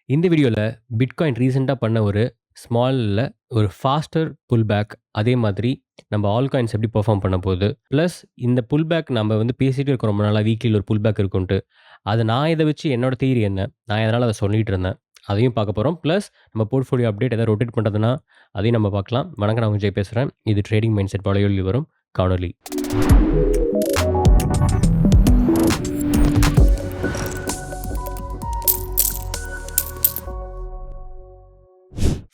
இந்த வீடியோல பிட்காயின் ரீசென்ட்டா பண்ண ஒரு ஸ்மால்ல ஒரு ஃபாஸ்டர் புல் பேக், அதே மாதிரி நம்ம ஆல் காயின்ஸ் எப்படி பெர்ஃபார்ம் பண்ண போகுது. பிளஸ் இந்த புல் பேக் நம்ம வந்து பேசிட்டே இருக்கோம் ரொம்ப நாளா வீக்லில ஒரு புல் பேக் இருக்குன்ட்டு. அது நான் இத வச்சு என்னோட தியரி என்ன? நான் எதனால அத சொல்லிட்டு இருந்தேன். அதையும் பார்க்க போறோம். பிளஸ் நம்ம போர்ட்ஃபோலியோ அப்டேட் ஏதாவது ரொட்டேட் பண்றதுன்னா, அதையும் நம்ம பார்க்கலாம். வணக்கம், நான் உங்க ஜெய் பேசுறேன். இது ட்ரேடிங் மைண்ட் செட் வலையொலியில் வரும் காணொலி.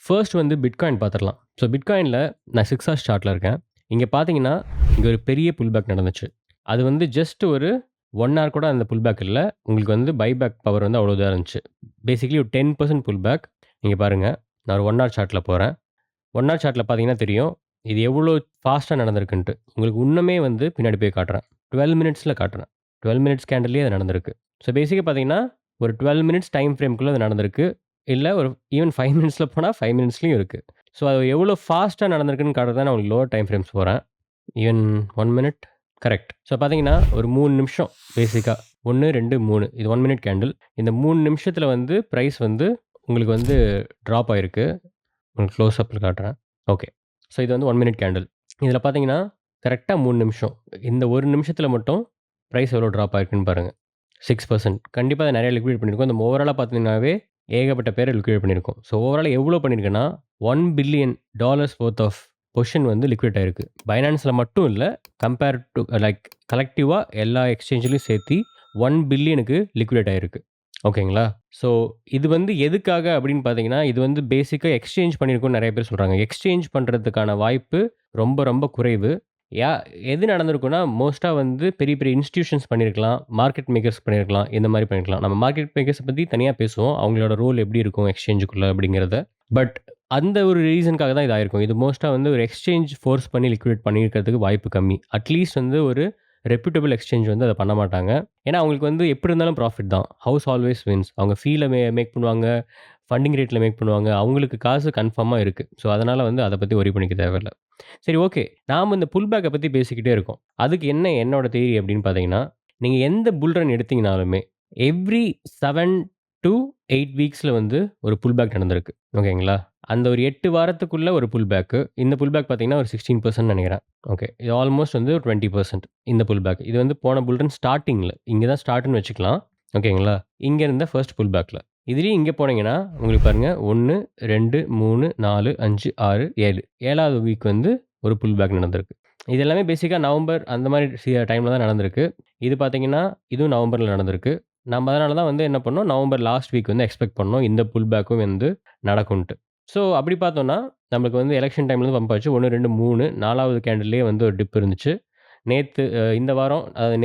ஃபர்ஸ்ட் வந்து பிட்காயின் பார்த்துரலாம். ஸோ பிட்காயின்ல நான் 6 ஹார்ஸ் சார்ட்ல இருக்கேன். இங்க பார்த்தீங்கன்னா, இங்க ஒரு பெரிய புல் பேக் நடந்துச்சு. அது வந்து ஜஸ்ட் ஒரு 1 ஹார் கூட அந்த புல் பேக் இல்ல. உங்களுக்கு வந்து பைபேக் பவர் வந்து அவ்வளோ இதா இருந்துச்சு. பேசிக்கலி ஒரு 10% புல் பேக். இங்க பாருங்க. நான் ஒரு 1 ஹார் சார்ட்ல போறேன். 1 ஹார் சார்ட்ல பார்த்தீங்கன்னா தெரியும். இது எவ்வளோ ஃபாஸ்ட்டா நடந்திருக்குன்ட்டு. உங்களுக்கு இன்னுமே வந்து பின்னாடி போய் காட்டுறேன். 12 மினிட்ஸ்ல காட்டுறேன். 12 மினிட்ஸ் கேண்டில்லயே அது நடந்திருக்கு. ஸோ பேசிக்கா பார்த்தீங்கன்னா, ஒரு 12 மினிட்ஸ் டைம் ஃப்ரேம்க்குள்ள அது நடந்திருக்கு. இல்ல ஒரு ஈவன் 5 மினிட்ஸ்ல போனா 5 மினிட்ஸ்லயும் இருக்கு. ஸோ அது எவ்வளோ ஃபாஸ்ட்டா நடந்திருக்குன்னு காட்டுறது தான் நான் உங்களுக்கு லோவர் டைம் ஃப்ரேம்ஸ் போறேன். Even 1 minute correct. ஸோ பார்த்தீங்கன்னா, ஒரு 3 நிமிஷம் பேசிக்கா 1, 2, 3 இது 1 மினிட் கேண்டில். இந்த 3 நிமிஷத்துல வந்து பிரைஸ் வந்து உங்களுக்கு வந்து ட்ராப் ஆயிருக்கு. உங்களுக்கு க்ளோஸ் அப்ல காட்டுறேன். ஓகே. ஸோ இது வந்து 1 மினிட் கேண்டில். இதில பார்த்தீங்கன்னா, கரெக்ட்டா 3 நிமிஷம். இந்த 1 நிமிஷத்தில மட்டும் பிரைஸ் எவ்வளோ ட்ராப் ஆயிருக்குன்னு பாருங்க. 6%. கண்டிப்பா அத நெறைய லிக்விடேட் பண்ணியிருக்கும். இந்த ஓவராலா பார்த்தீங்கன்னாவே ஏகப்பட்ட பேர லிக்விடேட் பண்ணியிருக்கும். ஸோ ஓவராலா எவ்வளோ பண்ணியிருக்குன்னா, $1 பில்லியன் வொர்த் ஆஃப் பொசிஷன் வந்து லிக்விடேட் ஆயிருக்கு. பைனான்ஸ்ல மட்டும் இல்ல, கம்பேர் டூ லைக் கலெக்டிவா எல்லா எக்ஸ்சேஞ்ச்லயும் சேர்த்தி 1 பில்லியனுக்கு லிக்விடேட் ஆயிருக்கு. ஓகேங்களா? ஸோ இது வந்து எதுக்காக அப்படின்னு பார்த்தீங்கன்னா, இது வந்து பேசிக்கா எக்ஸ்சேஞ்ச் பண்ணியிருக்கும்னு நெறைய பேர் சொல்றாங்க. எக்ஸ்சேஞ்ச் பண்றதுக்கான வாய்ப்பு ரொம்ப ரொம்ப குறைவு. யா எது நடந்திருக்கும்னா, மோஸ்ட்டா வந்து பெரிய பெரிய இன்ஸ்டிடியூஷன்ஸ் பண்ணியிருக்கலாம். மார்க்கெட் மேக்கர்ஸ் பண்ணியிருக்கலாம். இந்த மாரி பண்ணியிருக்கலாம். நம்ம மார்க்கெட் மேக்கர்ஸ பத்தி தனியா பேசுவோம். அவங்களோட ரோல் எப்படி இருக்கும் எக்ஸ்சேஞ்சுக்குள்ள அப்படிங்கிறத. பட் அந்த ஒரு ரீசனுக்காக தான் இது ஆயிருக்கும். இது மோஸ்ட்டா வந்து ஒரு எக்ஸ்சேஞ்ச் ஃபோர்ஸ் பண்ணி லிக்விடேட் பண்ணியிருக்கிறதுக்கு வாய்ப்பு கம்மி. அட்லீஸ்ட் வந்து ஒரு ரெப்யூட்டபிள் எக்ஸ்சேஞ்ச் வந்து அத பண்ண மாட்டாங்க. ஏன்னா, அவங்களுக்கு வந்து எப்படி இருந்தாலும் ப்ராஃபிட் தான். House always wins. அவங்க ஃபீல மேக் பண்ணுவாங்க. ஃபண்டிங் ரேட்ல மேக் பண்ணுவாங்க. அவங்களுக்கு காசு கன்ஃபார்மா இருக்கு. ஸோ, அதனால வந்து அத பத்தி வொரி பண்ணிக்க தேவையில்ல. சரி, ஓகே. நாம இந்த புல் பேக்க பத்தி பேசிக்கிட்டே இருக்கோம். அதுக்கு என்ன என்னோட தியரி அப்படின்னு பார்த்தீங்கன்னா, நீங்க எந்த புல் ரன் எடுத்தீங்கனாலுமே, எவ்ரி 7 டூ 8 வீக்ஸ்ல வந்து ஒரு புல் பேக் நடந்திருக்கு. ஓகேங்களா? அந்த ஒரு 8 வாரத்துக்குள்ள ஒரு புல் பேக்கு. இந்த புல் பேக் பார்த்தீங்கன்னா, ஒரு 16% நெனைக்கிறேன். ஓகே. இது ஆல்மோஸ்ட் வந்து ஒரு 20% இந்த புல் பேக். இது வந்து போன புல் ரன் ஸ்டார்ட்டிங்ல. இங்க தான் ஸ்டார்ட்ன்னு வச்சுக்கலாம். ஓகேங்களா? இங்க இருந்த ஃபர்ஸ்ட் புல் பேக்ல. இதுலயும் இங்க போனீங்கன்னா, உங்களுக்கு பாருங்க 1, 2, 3, 4, 5, 6, 7. 7வது வீக் வந்து ஒரு புல் பேக் நடந்திருக்கு. இது எல்லாமே பேசிக்கா நவம்பர் அந்த மாரி டைம்ல தான் நடந்திருக்கு. இது பார்த்தீங்கன்னா, இதுவும் நவம்பர்ல நடந்திருக்கு. நம்ம அதனால தான் வந்து என்ன பண்ணோம், நவம்பர் லாஸ்ட் வீக் வந்து எக்ஸ்பெக்ட் பண்ணோம். இந்த புல் பேக்கும் வந்து நடக்கும்ன்ட்டு. ஸோ அப்படி பார்த்தோம்னா, நமக்கு வந்து எலக்ஷன் டைம்ல இருந்து பம்ப் ஆச்சு. 1, 2, 3 4வது கேண்டில்லயே வந்து ஒரு டிப் இருந்துச்சு. நேத்து இந்த வாரம் அதாவது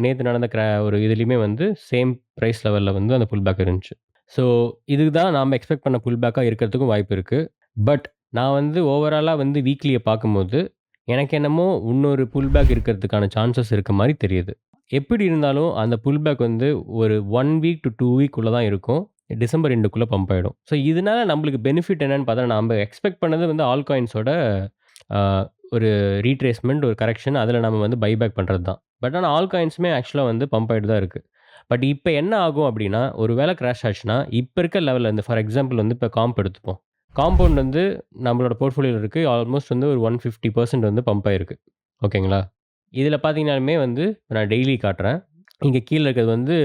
நேத்து நடந்த ஒரு இதுலயுமே வந்து சேம் பிரைஸ் லெவல்ல வந்து அந்த புல் பேக் இருந்துச்சு. ஸோ இதுக்கு தான் நாம எக்ஸ்பெக்ட் பண்ண புல் பேக்கா இருக்கிறதுக்கும் வாய்ப்பு இருக்கு. பட் நான் வந்து ஓவராலா வந்து வீக்லிய பார்க்கும்போது, எனக்கு என்னமோ இன்னொரு புல் பேக் இருக்கிறதுக்கான சான்சஸ் இருக்க மாரி தெரியுது. எப்படி இருந்தாலும் அந்த புல் பேக் வந்து ஒரு 1 வீக் டூ 2 வீக் உள்ள தான் இருக்கும். டிசம்பர் எண்டுக்குள்ள பம்ப் ஆயிடும். ஸோ இதனால நம்மளுக்கு பெனிஃபிட் என்னன்னு பார்த்தா, நாம எக்ஸ்பெக்ட் பண்ணது வந்து ஆல் காயின்ஸோட அ ஒரு ரீட்ரேஸ்மென்ட், ஒரு கரெக்ஷன் அதில நம்ம வந்து பைபேக் பண்றது தான். பட் ஆனா ஆல் காயின்ஸுமே ஆக்சுவலா வந்து பம்ப் ஆயிட்டு தான் இருக்கு. பட் இப்ப என்ன ஆகும் அப்டின்னா, ஒரு வேள கிராஷ் ஆச்சுன்னா, இப்ப இருக்க லெவல்ல இருந்து ஃபார் எக்ஸாம்பிள் வந்து இப்ப காம்ப் எடுத்துப்போம். காம்பவுண்ட் வந்து நம்மளோட போர்ட்ஃபோலியோல இருக்கு. ஆல்மோஸ்ட் வந்து ஒரு 150% வந்து பம்ப் ஆயிருக்கு. ஓகேங்களா? இதில பார்த்தீங்கனாலுமே வந்து நான் டெய்லி காட்டுறேன். இங்க கீழ இருக்கிறது வந்து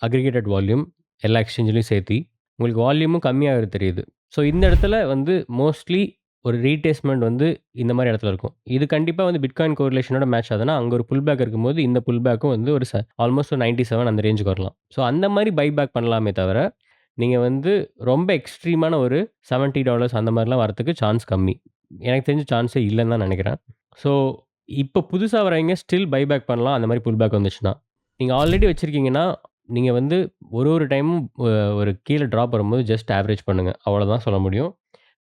அக்ரிகேட்டட் வால்யூம் எல்லா எக்ஸ்சேஞ்ச்லயும் சேர்த்தி. உங்களுக்கு வால்யூமும் கம்மியாகிறது தெரியுது. ஸோ இந்த இடத்துல வந்து மோஸ்ட்லி ஒரு ரீட்ரேஸ்மென்ட் வந்து இந்த மாரி இடத்துல இருக்கும். இது கண்டிப்பா வந்து பிட்காயின் கோரிலேஷனோட மேட்ச் ஆகுதுன்னா, அங்க ஒரு புல் பேக் இருக்கும்போது, இந்த புல் பேக்கும் வந்து ஒரு ஆல்மோஸ்ட் ஒரு 97 அந்த ரேஞ்சுக்கு வரலாம். ஸோ அந்த மாரி பைபேக் பண்ணலாமே தவிர, நீங்க வந்து ரொம்ப எக்ஸ்ட்ரீமான ஒரு $70 அந்த மாரிலாம் வரதுக்கு சான்ஸ் கம்மி. எனக்கு தெரிஞ்சு சான்ஸே இல்லன்னு தான் நெனைக்கிறேன். ஸோ இப்ப புதுசா வரவைங்க ஸ்டில் பைபேக் பண்ணலாம். அந்த மாரி புல் பேக் வந்துச்சுன்னா. நீங்க ஆல்ரெடி வச்சிருக்கீங்கன்னா, நீங்க வந்து ஒரு டைமும் ஒரு கீழ ட்ராப் வரும்போது ஜஸ்ட் ஆவரேஜ் பண்ணுங்க. அவ்வளோதான் சொல்ல முடியும்.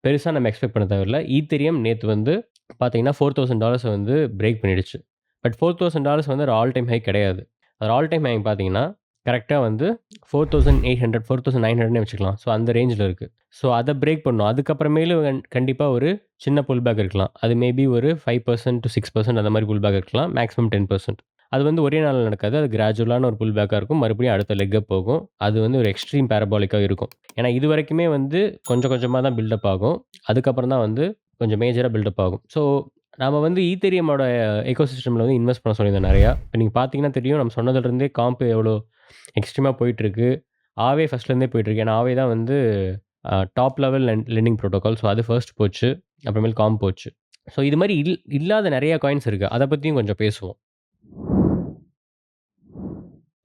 பெருசா நம்ம எக்ஸ்பெக்ட் பண்ண தேவையில்ல. ஈத்தீரியம் நேத்து வந்து பார்த்தீங்கன்னா, $4000 வந்து பிரேக் பண்ணிடுச்சு. பட் $4000 வந்து ஒரு ஆல் டைம் ஹை கிடையாது. அது ஆல் டைம் ஹை பார்த்தீங்கன்னா, கரெக்ட்டா வந்து 4800 4900னே வச்சுக்கலாம். ஸோ அந்த ரேஞ்ச்ல இருக்கு. ஸோ அத பிரேக் பண்ணும். அதுக்கப்புறமேலு கண்டிப்பா ஒரு சின்ன புல் பேக் இருக்கலாம். அது மேபி ஒரு 5% to 6% அந்த மாரி புல் பேக் இருக்கலாம். மேக்ஸிமம் 10%. அது வந்து ஒரே நாள்ல நடக்காது. அது கிராஜுவலான ஒரு புல் பேக்கா இருக்கும். மறுபடியும் அடுத்த லெக் அப் போகும். அது வந்து ஒரு எக்ஸ்ட்ரீம் பாரபாலிக்கா இருக்கும். ஏன்னா இதுவரைக்குமே வந்து கொஞ்சம் கொஞ்சமா தான் பில்டப் ஆகும். அதுக்கப்புறம் தான் வந்து கொஞ்சம் மேஜரா பில்டப் ஆகும். ஸோ நாம வந்து ஈத்தீரியமோட எக்கோசிஸ்டம்ல வந்து இன்வெஸ்ட் பண்ண சொல்லியிருந்தேன் நெறையா. இப்ப நீங்க பார்த்தீங்கன்னா தெரியும். நம்ம சொன்னதுலருந்தே காம்ப் எவ்வளோ எக்ஸ்ட்ரீமா போயிட்டுருக்கு. ஆவே ஃபர்ஸ்ட்லேருந்தே போயிட்டுருக்கு. ஏன்னா ஆவே தான் வந்து top level lending protocol. So அது ஃபர்ஸ்ட் போச்சு. அப்புறமேல் காம்ப் போச்சு. ஸோ இது மாரி இல்லாத நெறைய காயின்ஸ் இருக்கு. அத பத்தியும் கொஞ்சம் பேசுவோம்.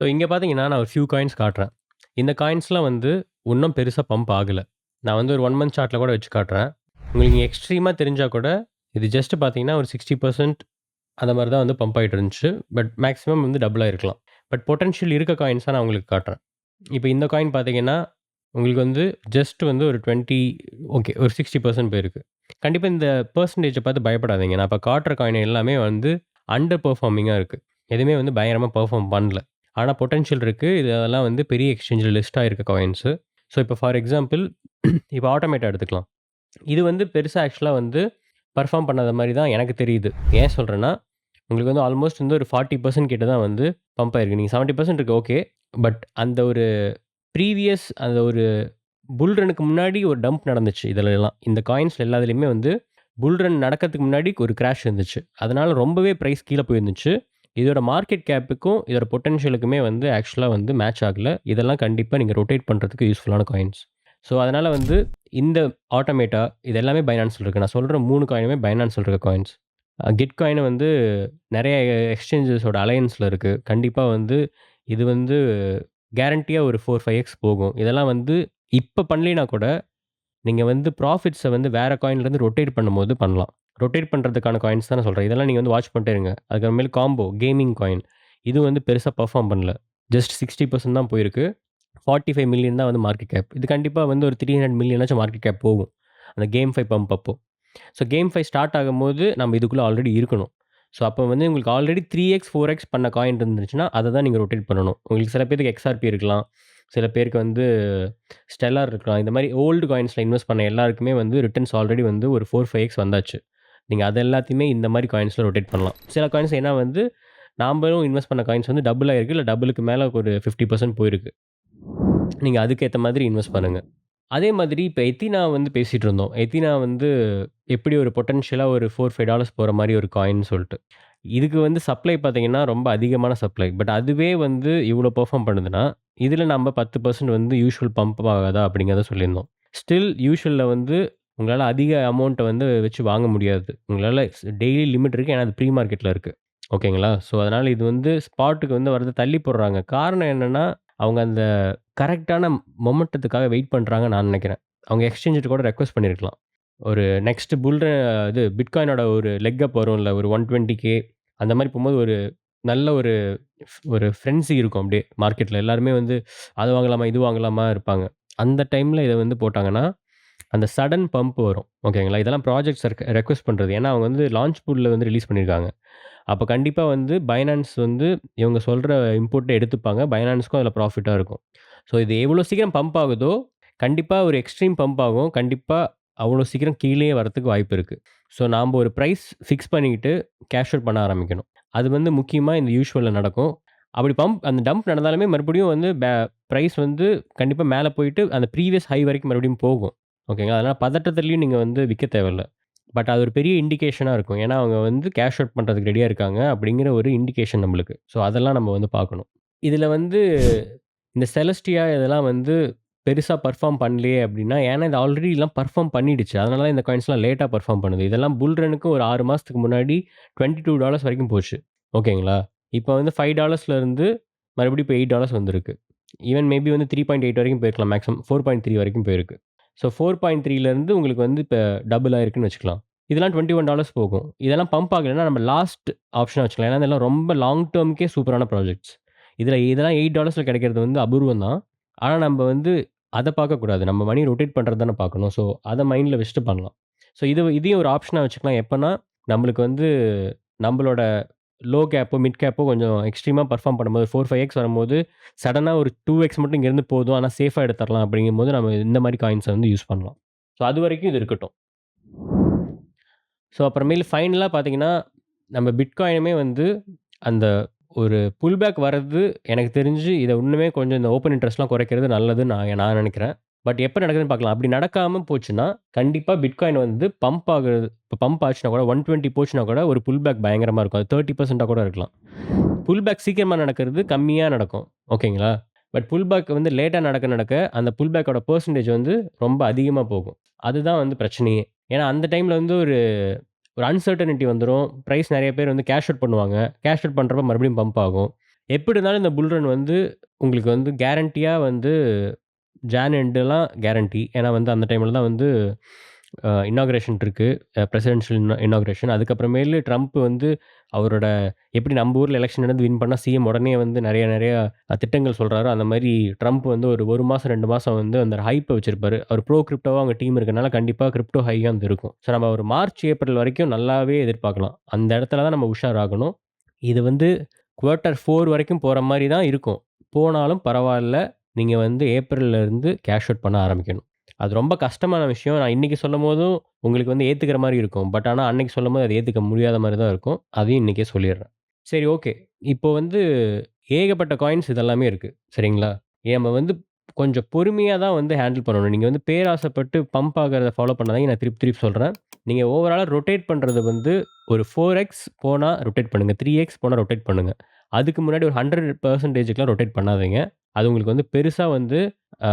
ஸோ இங்க பார்த்தீங்கன்னா, நான் ஒரு ஃபியூ காயின்ஸ் காட்டுறேன். இந்த காயின்ஸ்லாம் வந்து இன்னும் பெருசா பம்ப் ஆகல. நான் வந்து ஒரு 1 மந்த் சார்ட்ல கூட வச்சு காட்டுறேன். உங்களுக்கு எக்ஸ்ட்ரீமா தெரிஞ்சா கூட, இது ஜஸ்ட் பார்த்தீங்கன்னா, ஒரு 60% அந்த மாரி தான் வந்து பம்ப் ஆயிட்டு இருந்துச்சு. பட் மேக்ஸிமம் வந்து டபுள் ஆயிருக்கலாம். பட் பொட்டன்ஷியல் இருக்க காயின்ஸா நான் உங்களுக்கு காட்டுறேன். இப்ப இந்த காயின் பார்த்தீங்கன்னா, உங்களுக்கு வந்து ஜஸ்ட் வந்து ஒரு 20 ஓகே ஒரு 60% போயிருக்கு. கண்டிப்பா இந்த பெர்சன்டேஜ பார்த்து பயப்படாதீங்க. நான் இப்ப காட்டுற காயின் எல்லாமே வந்து அண்டர் பெர்ஃபார்மிங்கா இருக்கு. எதுவுமே வந்து பயங்கரமா பெர்ஃபார்ம் பண்ணல. ஆனா பொட்டன்ஷியல் இருக்கு. இது அதெல்லாம் வந்து பெரிய எக்ஸ்சேஞ்சில லிஸ்ட் ஆயிருக்க காயின்ஸு. ஸோ இப்போ ஃபார் எக்ஸாம்பிள் இப்போ ஆட்டோமேட்டா எடுத்துக்கலாம். இது வந்து பெருசா ஆக்சுவலா வந்து பெர்ஃபார்ம் பண்ணாத மாரி தான் எனக்கு தெரியுது. ஏன் சொல்றேன்னா, உங்களுக்கு வந்து ஆல்மோஸ்ட் வந்து ஒரு 40% கிட்ட தான் வந்து பம்ப் ஆயிருக்கு. நீங்க 70% இருக்கு ஓகே. பட் அந்த ஒரு ப்ரீவியஸ் அந்த ஒரு புல் ரன்னுக்கு முன்னாடி ஒரு டம்ப் நடந்துச்சு இதுலலாம். இந்த காயின்ஸ்ல எல்லாத்துலயுமே வந்து புல் ரன் நடக்கிறதுக்கு முன்னாடி ஒரு கிராஷ் இருந்துச்சு. அதனால ரொம்பவே பிரைஸ் கீழ போயிருந்துச்சு. இதோட மார்க்கெட் கேப்புக்கும், இதோட பொட்டன்ஷியலுக்குமே வந்து ஆக்சுவலா வந்து மேட்ச் ஆகல. இதெல்லாம் கண்டிப்பா நீங்க ரொட்டேட் பண்றதுக்கு யூஸ்ஃபுல்லான காயின்ஸ். ஸோ அதனால வந்து இந்த ஆட்டோமேட்டா இது எல்லாமே பைனான்ஸ்ல இருக்கு. நான் சொல்ற 3 காயினுமே பைனான்ஸ்ல இருக்க காயின்ஸ். கிட் காயின் வந்து நெறைய எக்ஸ்சேஞ்சஸோட அலையன்ஸ்ல இருக்கு. கண்டிப்பா வந்து இது வந்து கேரண்டியா ஒரு 4, 5x போகும். இதெல்லாம் வந்து இப்ப பண்ணலினா கூட, நீங்க வந்து ப்ராஃபிட்ஸ வந்து வேற காயின்லேருந்து ரொட்டேட் பண்ணும்போது பண்ணலாம். ரொட்டேட் பண்றதுக்கான காயின்ஸ் தான் நான் சொல்றேன். இதெல்லாம் நீங்க வந்து வாட்ச் பண்ணிட்டே இருங்க. அதுக்கப்புறமேல் காம்போ, கேமிங் காயின். இது வந்து பெருசா பெர்ஃபார்ம் பண்ணல. ஜஸ்ட் 60% தான் போயிருக்கு. 45 மில்லியன் தான் வந்து மார்க்கெட் கேப். இது கண்டிப்பா வந்து ஒரு 300 மில்லியனாச்சும் மார்க்கெட் கேப் போகும். அந்த கேம்ஃபை பம்ப் அப்போ. ஸோ கேம்ஃபை ஸ்டார்ட் ஆகும்போது நம்ம இதுக்குள்ள ஆல்ரெடி இருக்கணும். ஸோ அப்போ வந்து உங்களுக்கு ஆல்ரெடி 3x, 4x பண்ண காயின் இருந்துச்சுன்னா, அத தான் நீங்க ரொட்டேட் பண்ணணும். உங்களுக்கு சில பேருக்கு XRP இருக்கலாம். சில பேருக்கு வந்து ஸ்டெல்லார் இருக்கலாம். இந்த மாரி ஓல்டு காயின்ஸ்ல இன்வெஸ்ட் பண்ண எல்லாருக்குமே வந்து ரிட்டர்ன்ஸ் ஆல்ரெடி வந்து ஒரு 4, 5x வந்தாச்சு. நீங்க அது எல்லாத்தையுமே இந்த மாரி காயின்ஸ்ல ரொட்டேட் பண்ணலாம். சில காயின்ஸ் ஏன்னா வந்து நாம்பளும் இன்வெஸ்ட் பண்ண காயின்ஸ் வந்து டபுள் ஆயிருக்கு. இல்ல டபுளுக்கு மேல ஒரு 50% போயிருக்கு. நீங்க அதுக்கேத்த மாதிரி இன்வெஸ்ட் பண்ணுங்க. அதே மாதிரி இப்ப எத்தினா வந்து பேசிட்டு இருந்தோம். எத்தினா வந்து எப்படி ஒரு பொட்டன்ஷியலா ஒரு $4, $5 போற மாரி ஒரு காயின்னு சொல்ட்டு. இதுக்கு வந்து சப்ளை பார்த்தீங்கன்னா, ரொம்ப அதிகமான சப்ளை. பட் அதுவே வந்து இவ்ளோ பெர்ஃபார்ம் பண்ணுதுன்னா, இதுல நம்ம 10% வந்து யூசுவல் பம்ப் ஆகாதா? அப்படிங்கிறத சொல்லியிருந்தோம். ஸ்டில் யூசுவல்ல வந்து உங்களால அதிக அமௌண்ட்ட வந்து வச்சு வாங்க முடியாது. உங்களால டெய்லி லிமிட் இருக்கு. ஏன்னா அது ப்ரீ மார்க்கெட்ல இருக்கு. ஓகேங்களா? ஸோ அதனால இது வந்து ஸ்பாட்டுக்கு வந்து வரத தள்ளி போடுறாங்க. காரணம் என்னன்னா, அவங்க அந்த கரெக்ட்டான மொமெண்டத்துக்காக வெயிட் பண்றாங்கன்னு நான் நெனைக்கிறேன். அவங்க எக்ஸ்சேஞ்சுட்ட கூட ரெக்வெஸ்ட் பண்ணியிருக்கலாம். ஒரு நெக்ஸ்ட் இது பிட்காயினோட ஒரு லெக் அப் வரும்ல. ஒரு 120K அந்த மாரி போம்போது ஒரு நல்ல ஒரு ஃப்ரெண்ட்ஸி இருக்கும் அப்படியே மார்க்கெட்ல. எல்லாருமே வந்து அது வாங்கலாமா? இது வாங்கலாமா? இருப்பாங்க. அந்த டைம்ல இத வந்து போட்டாங்கன்னா, அந்த சடன் பம்ப் வரும். ஓகேங்களா? இதெல்லாம் ப்ராஜெக்ட்ஸ் ரெக்வெஸ்ட் பண்றது. ஏன்னா அவங்க வந்து லான்ச் பூல்ல வந்து ரிலீஸ் பண்ணியிருக்காங்க. அப்ப கண்டிப்பா வந்து பைனான்ஸ் வந்து இவங்க சொல்ற இன்புட்ட எடுத்துப்பாங்க. பைனான்ஸ்க்கும் அதில ப்ராஃபிட்டா இருக்கும். ஸோ இது எவ்வளோ சீக்கிரம் பம்ப் ஆகுதோ, கண்டிப்பா ஒரு எக்ஸ்ட்ரீம் பம்ப் ஆகும். கண்டிப்பா அவ்வளோ சீக்கிரம் கீழயே வரதுக்கு வாய்ப்பு இருக்கு. ஸோ நாம்ப ஒரு பிரைஸ் ஃபிக்ஸ் பண்ணிக்கிட்டு கேஷ் அவுட் பண்ண ஆரம்பிக்கணும். அது வந்து முக்கியமா இந்த யூசுவல்ல நடக்கும். அப்படி அந்த டம்ப் நடந்தாலுமே மறுபடியும் வந்து பிரைஸ் வந்து கண்டிப்பா மேல போயிட்டு அந்த ப்ரீவியஸ் ஹை வரைக்கும் மறுபடியும் போகும். ஓகேங்களா? அதனால பதட்டத்திலயும் நீங்க வந்து விக்க தேவையில்ல. பட் அது ஒரு பெரிய இண்டிகேஷனா இருக்கும். ஏன்னா, அவங்க வந்து கேஷ் அவுட் பண்றதுக்கு ரெடியா இருக்காங்க அப்படிங்கிற ஒரு இண்டிகேஷன் நம்மளுக்கு. ஸோ அதெல்லாம் நம்ம வந்து பார்க்கணும். இதுல வந்து இந்த செலஸ்டியா இதெல்லாம் வந்து பெருசா பெர்ஃபார்ம் பண்ணலையே அப்படின்னா, ஏன்னா இது ஆல்ரெடி எல்லாம் பெர்ஃபார்ம் பண்ணிடுச்சு. அதனால தான் இந்த காயின்ஸ்லாம் லேட்டா பெர்ஃபார்ம் பண்ணுது. இதெல்லாம் புல் ரன்னுக்கு ஒரு 6 மாசத்துக்கு முன்னாடி $22 வரைக்கும் போச்சு. ஓகேங்களா? இப்ப வந்து $5 இருந்து மறுபடியும் இப்ப $8 வந்திருக்கு. ஈவன் மேபி வந்து 3.8 வரைக்கும் போயிருக்கலாம் மேக்ஸிமம். 4.3 வரைக்கும் போயிருக்கு. ஸோ 4.3லேருந்து உங்களுக்கு வந்து இப்ப டபுள் ஆயிருக்குன்னு வச்சுக்கலாம். இதெல்லாம் $21 போகும். இதெல்லாம் பம்ப் ஆகலன்னா நம்ம லாஸ்ட் ஆப்ஷனா வச்சுக்கலாம். ஏன்னா இதெல்லாம் ரொம்ப லாங் டெர்ம்க்கே சூப்பரான ப்ராஜெக்ட்ஸ். இதெல்லாம் $8ல கிடைக்கிறது வந்து அபூர்வம் தான். ஆனா நம்ப வந்து அத பார்க்கக்கூடாது. நம்ம மணி ரொட்டேட் பண்றது தானே பார்க்கணும். ஸோ அத மைண்ட்ல வச்சுட்டு பண்ணலாம். ஸோ இதையும் ஒரு ஆப்ஷனா வச்சுக்கலாம். எப்பன்னா, நம்மளுக்கு வந்து நம்பளோட லோ கேப்போ, மிட் கேப்போ கொஞ்சம் எக்ஸ்ட்ரீமா பெர்ஃபார்ம் பண்ணும்போது 4, 5x வரும்போது, சடனா ஒரு 2x மட்டும் இங்கேருந்து போதும். ஆனா சேஃபா எடுத்துறலாம் அப்படிங்கும்போது, நம்ம இந்த மாரி காயின்ஸ வந்து யூஸ் பண்ணலாம். ஸோ அதுவரைக்கும் இது இருக்கட்டும். ஸோ அப்புறமேலு ஃபைனலா பார்த்தீங்கன்னா, நம்ம பிட்காயினுமே வந்து அந்த ஒரு புல் பேக் வர்றது எனக்கு தெரிஞ்சு இத இன்னுமே கொஞ்சம் இந்த ஓப்பன் இன்ட்ரெஸ்ட்லாம் குறைக்கிறது நல்லதுன்னு நான் நினைக்கிறேன். பட் எப்ப நடக்குதுன்னு பார்க்கலாம். அப்படி நடக்காம போச்சுன்னா, கண்டிப்பா பிட்காயின் வந்து பம்ப் ஆகுறது இப்ப பம்ப் ஆச்சுனா கூட 120 போச்சுனா கூட ஒரு புல் பேக் பயங்கரமா இருக்கும். அது 30% கூட இருக்கலாம். புல் பேக் சீக்கிரமா நடக்கிறது கம்மியா நடக்கும். ஓகேங்களா? பட் புல் பேக் வந்து லேட்டா நடக்க அந்த புல் பேக்கோட பெர்சன்டேஜ் வந்து ரொம்ப அதிகமா போகும். அதுதான் வந்து பிரச்சனையே. ஏன்னா அந்த டைம்ல வந்து ஒரு ஒரு அன்சர்டனிட்டி வந்துரும். பிரைஸ் நெறைய பேர் வந்து கேஷ் அவுட் பண்ணுவாங்க. கேஷ் அவுட் பண்றப்ப மறுபடியும் பம்ப் ஆகும். எப்படி இருந்தாலும் இந்த புல் ரன் வந்து உங்களுக்கு வந்து கேரண்டியா வந்து ஜான் எண்டுலாம் கேரண்டி. ஏன்னா வந்து அந்த டைம்ல தான் வந்து இனாகுரேஷன் இருக்கு. Presidential inauguration. அதுக்கப்புறமேலு ட்ரம்ப் வந்து அவரோட எப்படி நம்ம ஊர்ல எலக்ஷன் நடந்து வின் பண்ணா சிஎம் உடனே வந்து நெறைய திட்டங்கள் சொல்றாரோ, அந்த மாரி ட்ரம்ப் வந்து ஒரு 1 மாசம் 2 மாசம் வந்து அந்த ஹைப்ப வச்சிருப்பாரு. அவர் ப்ரோ கிரிப்டோவா அவங்க டீம் இருக்கனால கண்டிப்பா கிரிப்டோ ஹையா வந்து இருக்கும். ஸோ நம்ம ஒரு மார்ச், ஏப்ரல் வரைக்கும் நல்லாவே எதிர்பார்க்கலாம். அந்த இடத்துல தான் நம்ம உஷாராகணும். இது வந்து குவார்ட்டர் 4 வரைக்கும் போற மாரி தான் இருக்கும். போனாலும் பரவால்ல. நீங்க வந்து ஏப்ரல்ல இருந்து கேஷ் அவுட் பண்ண ஆரம்பிக்கணும். அது ரொம்ப கஷ்டமான விஷயம். நான் இன்னைக்கு சொல்லும்போதும் உங்களுக்கு வந்து ஏத்துக்கிற மாரி இருக்கும். பட் ஆனா அன்னைக்கு சொல்லும்போது அத ஏத்துக்க முடியாத மாரி தான் இருக்கும். அதையும் இன்னைக்கே சொல்லிர்றேன். சரி ஓகே. இப்போ வந்து ஏகப்பட்ட காயின்ஸ் இதெல்லாமே இருக்கு. சரிங்களா? நம்ம வந்து கொஞ்சம் பொறுமையா தான் வந்து ஹேண்டில் பண்ணணும். நீங்க வந்து பேராசைப்பட்டு பம்ப் ஆகுறத ஃபாலோ பண்ணாதீங்க. நான் திருப்பி திருப்பி சொல்றேன். நீங்க ஓவராலா ரொட்டேட் பண்றது வந்து ஒரு 4x போனா ரொட்டேட் பண்ணுங்க. 3x போனா ரொட்டேட் பண்ணுங்க. அதுக்கு முன்னாடி ஒரு 100%க்குலாம் ரொட்டேட் பண்ணாதீங்க. அது உங்களுக்கு வந்து பெருசா வந்து அ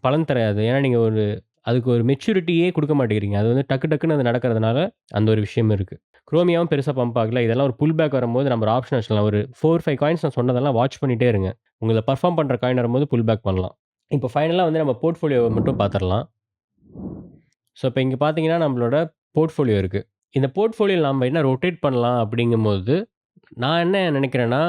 பலன் தராது. ஏன்னா நீங்க அதுக்கு ஒரு மெச்சூரிட்டியே குடுக்க மாட்டேங்கிறீங்க. அது வந்து டக்கு டக்குன்னு அது நடக்கிறதுனால அந்த ஒரு விஷயம் இருக்கு. குரோமியாவும் பெருசா பம்ப் ஆகல. இதெல்லாம் ஒரு புல் பேக் வரும்போது நம்ம ஒரு ஆப்ஷன் வச்சுக்கலாம். ஒரு 4, 5 காயின்ஸ் நான் சொன்னதெல்லாம் வாட்ச் பண்ணிட்டே இருங்க. உங்கள பெர்ஃபார்ம் பண்ற காயின் வரும்போது புல் பேக் பண்ணலாம். இப்போ ஃபைனலா வந்து நம்ம போர்ட்ஃபோலியோவ மட்டும் பார்த்துரலாம். ஸோ, இப்ப இங்க பார்த்தீங்கன்னா, நம்மளோட போர்ட்ஃபோலியோ இருக்கு. இந்த போர்ட்ஃபோலியோல நம்ம என்ன ரொட்டேட் பண்ணலாம் அப்படிங்கும்போது, நான் என்ன நினைக்கிறேன்னா,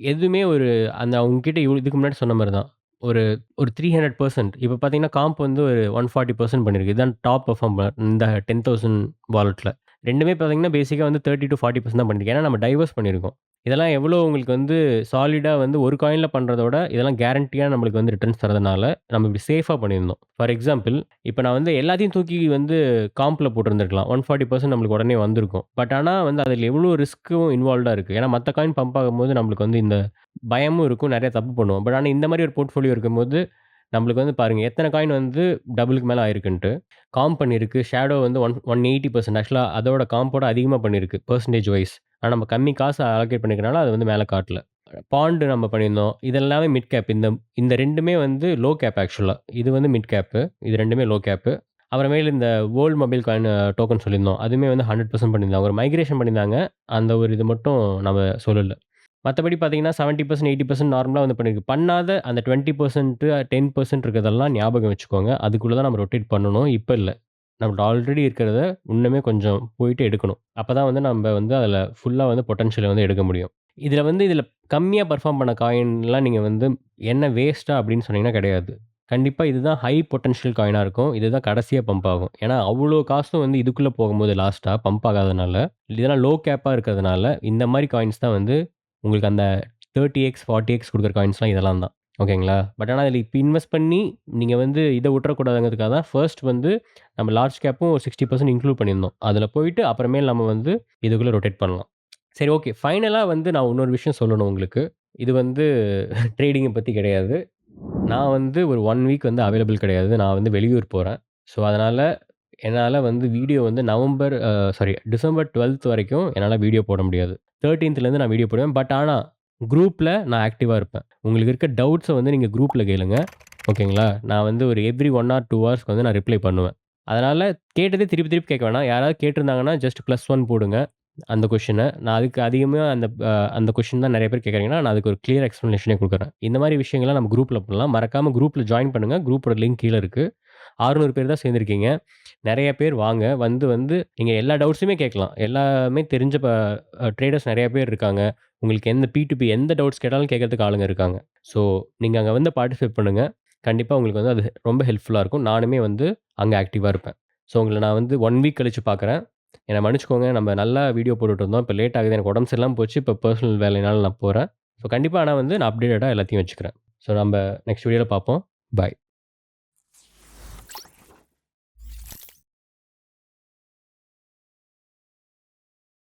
எதுவுமே ஒரு அந்த உங்ககிட்ட இதுக்கு முன்னாடி சொன்ன மாரி தான். ஒரு ஒரு 300% இப்ப பார்த்தீங்கன்னா, காம்ப் வந்து ஒரு 140% பண்ணியிருக்கு. இதான் டாப் பெர்ஃபார்ம் இந்த 10,000 வாலெட்ல. 2மே பார்த்தீங்கன்னா, பேசிக்கா வந்து 30-40% தான் பண்ணியிருக்கு. ஏன்னா நம்ம டைவர்ஸ் பண்ணியிருக்கோம். இதெல்லாம் எவ்வளோ உங்களுக்கு வந்து சாலிடா வந்து ஒரு காயின்ல பண்றதோட, இதெல்லாம் கேரண்டியா நம்மளுக்கு வந்து ரிட்டர்ன்ஸ் தர்றதுனால, நம்ம இப்படி சேஃபா பண்ணியிருந்தோம். ஃபார் எக்ஸாம்பிள், இப்ப நான் வந்து எல்லாத்தையும் தூக்கி வந்து காம்ப்ல போட்டிருந்திருக்கலாம். 140% நம்மளுக்கு உடனே வந்திருக்கும். பட் ஆனா வந்து அதில எவ்வளோ ரிஸ்க்கும் இன்வால்வ்டா இருக்கு. ஏன்னா மத்த காயின் பம்ப் ஆகும்போது நம்மளுக்கு வந்து இந்த பயமும் இருக்கும். நெறைய தப்பு பண்ணுவோம். பட் ஆனா இந்த மாரி ஒரு போர்ட்ஃபோலியோ இருக்கும்போது, நம்மளுக்கு வந்து பாருங்க எத்தன காயின் வந்து டபுளுக்கு மேல ஆயிருக்குன்ட்டு. காம்ப் பண்ணியிருக்கு. ஷேடோ வந்து 180% ஆக்சுவலா அதோட காம்போட அதிகமா பண்ணியிருக்கு. Percentage wise. ஆனா நம்ம கம்மி காசு அலோகேட் பண்ணிக்கிறனால அது வந்து மேல காட்டல. பாண்ட் நம்ம பண்ணியிருந்தோம். இது எல்லாமே மிட் கேப். இந்த இந்த 2மே வந்து லோ கேப் ஆக்சுவலா. இது வந்து மிட் கேப்பு. இது 2மே லோ கேப்பு. அப்புறமேலு இந்த வேர்ல்ட் மொபைல் காயின் டோக்கன் சொல்லியிருந்தோம். அதுவுமே வந்து 100% பண்ணியிருந்தாங்க. ஒரு மைக்ரேஷன் பண்ணியிருந்தாங்க. அந்த ஒரு இது மட்டும் நம்ம சொல்லல. மத்தபடி பார்த்தீங்கன்னா 70%, 80% நார்மலா வந்து பண்ணியிருக்கு. பண்ணாத அந்த 20%, 10% இருக்கிறதெல்லாம் ஞாபகம் வச்சுக்கோங்க. அதுக்குள்ள தான் நம்ம ரொட்டேட் பண்ணணும். இப்ப இல்ல. நம்மள்ட்ட ஆல்ரெடி இருக்கிறத இன்னுமே கொஞ்சம் போயிட்டு எடுக்கணும். அப்பதான் வந்து நம்ப வந்து அதில ஃபுல்லா வந்து பொட்டன்ஷியல வந்து எடுக்க முடியும். இதில கம்மியா பெர்ஃபார்ம் பண்ண காயின்லாம் நீங்க வந்து என்ன வேஸ்ட்டா அப்படின்னு சொன்னீங்கன்னா கிடையாது. கண்டிப்பா இதுதான் ஹை பொட்டன்ஷியல் காயினா இருக்கும். இதுதான் கடைசியா பம்ப் ஆகும். ஏன்னா அவ்ளோ காசும் வந்து இதுக்குள்ள போகும்போது லாஸ்ட்டா பம்ப் ஆகாதனால, இதெல்லாம் லோ கேப்பா இருக்கிறதுனால, இந்த மாரி காயின்ஸ் தான் வந்து உங்களுக்கு அந்த 30x, 40x குடுக்குற காயின்ஸ்லாம் இதெல்லாம் தான். ஓகேங்களா? பட் ஆனா இதில இப்ப இன்வெஸ்ட் பண்ணி நீங்க வந்து இத விட்டுறக்கூடாதுங்கிறதுக்காக தான் ஃபர்ஸ்ட் வந்து நம்ம லார்ஜ் கேப்பும் ஒரு 60% இன்க்ளூட் பண்ணியிருந்தோம். அதில போயிட்டு அப்புறமேல் நம்ம வந்து இதுக்குள்ள ரொட்டேட் பண்ணலாம். சரி ஓகே. ஃபைனலா வந்து நான் இன்னொரு விஷயம் சொல்லணும் உங்களுக்கு. இது வந்து ட்ரேடிங்க பத்தி கிடையாது. நான் வந்து ஒரு 1 வீக் வந்து அவைலபிள் கிடையாது. நான் வந்து வெளியூர் போறேன். ஸோ, அதனால என்னால வந்து வீடியோ வந்து டிசம்பர் 12த் வரைக்கும் என்னால வீடியோ போட முடியாது. 13த்லேருந்து நான் வீடியோ போடுவேன். பட் ஆனா, குரூப்ல நான் ஆக்டிவா இருப்பேன். உங்களுக்கு இருக்க டவுட்ஸ வந்து நீங்க குரூப்ல கேளுங்க. ஓகேங்களா? நான் வந்து ஒரு எவ்ரி 1 ஆர் 2 ஹார்ஸ்க்கு வந்து நான் ரிப்ளை பண்ணுவேன். அதனால கேட்டதே திருப்பி திருப்பி கேட்க வேணாம். யாராவது கேட்டிருந்தாங்கன்னா ஜஸ்ட் +1 போடுங்க. அந்த கொஸ்டின. நான் அதுக்கு அதிகமா அந்த கொஸ்டின் தான் நெறைய பேர் கேட்கறீங்கன்னா, நான் அதுக்கு ஒரு கிளியர் எக்ஸ்ப்ளனேஷனே குடுக்குறேன். இந்த மாரி விஷயங்கள்லாம் நம்ம குரூப்ல பண்ணலாம். மறக்காம குரூப்ல ஜாயின் பண்ணுங்க. குரூப்போட லிங்க் கீழ இருக்கு. 600 பேர் தான் சேர்ந்திருக்கீங்க. நெறைய பேர் வாங்க. வந்து நீங்க எல்லா டவுட்ஸுமே கேட்கலாம். எல்லாமே தெரிஞ்ச ட்ரேடர்ஸ் நெறைய பேர் இருக்காங்க. உங்களுக்கு எந்த P2P எந்த டவுட்ஸ் கேட்டாலும் கேட்கறதுக்கு ஆளுங்க இருக்காங்க. ஸோ, நீங்க அங்க வந்து பார்ட்டிசிபேட் பண்ணுங்க. கண்டிப்பா உங்களுக்கு வந்து அது ரொம்ப ஹெல்ப்ஃபுல்லா இருக்கும். நானுமே வந்து அங்க ஆக்டிவா இருப்பேன். ஸோ, உங்கள நான் வந்து 1 வீக் கழிச்சு பார்க்குறேன். என்ன மன்னிச்சுக்கோங்க. நம்ம நல்லா வீடியோ போட்டுட்டு இருந்தோம். இப்ப லேட் ஆகுது. எனக்கு உடம்பு சரியில்லாம போச்சு. இப்ப பெர்சனல் வேலையினால நான் போறேன். ஸோ, கண்டிப்பா ஆனா வந்து நான் அப்டேட்டடா எல்லாத்தையும் வச்சுக்கிறேன். ஸோ, நம்ப நெக்ஸ்ட் வீடியோல பார்ப்போம். பாய்.